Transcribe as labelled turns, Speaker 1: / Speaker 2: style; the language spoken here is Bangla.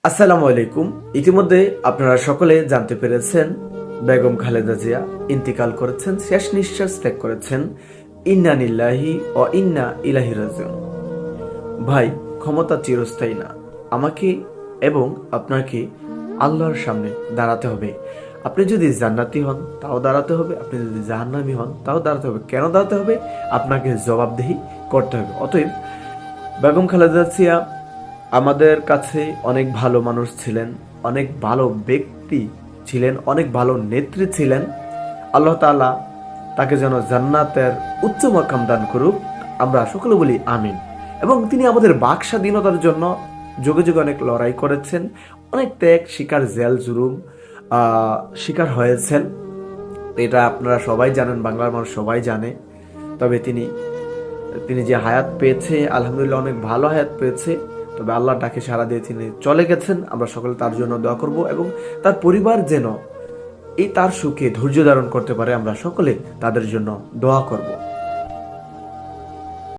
Speaker 1: আসসালামু আলাইকুম। ইতিমধ্যে আপনারা সকলে জানতে পেরেছেন বেগম খালেদা জিয়া ইন্তিকাল করেছেন, শেষ নিঃশ্বাস ত্যাগ করেছেন। ইন্না লিল্লাহি ও ইন্না ইলাইহি রাজিউন। ভাই, ক্ষমতা চিরস্থায়ী না। আমাকে এবং আপনাকে আল্লাহর সামনে দাঁড়াতে হবে। আপনি যদি জান্নাতি হন তাও দাঁড়াতে হবে, আপনি যদি জাহান্নামী হন তাও দাঁড়াতে হবে। কেন দাঁড়াতে হবে? আপনাকে জবাবদিহি করতে হবে। অতএব বেগম খালেদা জিয়া আমাদের কাছে অনেক ভালো মানুষ ছিলেন, অনেক ভালো ব্যক্তি ছিলেন, অনেক ভালো নেত্রী ছিলেন। আল্লাহ তাআলা তাকে যেন জান্নাতের উচ্চ মাকাম দান করুক। আমরা সকলে বলি আমিন। এবং তিনি আমাদের বাক স্বাধীনতার জন্য যুগে যুগে অনেক লড়াই করেছেন, অনেক ত্যাগ শিকার, জেল জুলুম শিকার হয়েছেন। এটা আপনারা সবাই জানেন, বাংলার মানুষ সবাই জানে। তবে তিনি তিনি যে হায়াত পেয়েছে, আলহামদুলিল্লাহ অনেক ভালো হায়াত পেয়েছে। তবে আল্লাহর ডাকে সাড়া দিয়ে তিনি চলে গেছেন। আমরা সকলে তার জন্য দোয়া করব এবং তার পরিবার যেন এই তার সুখে ধৈর্য ধারণ করতে পারে, আমরা সকলে তাদের জন্য দোয়া করব।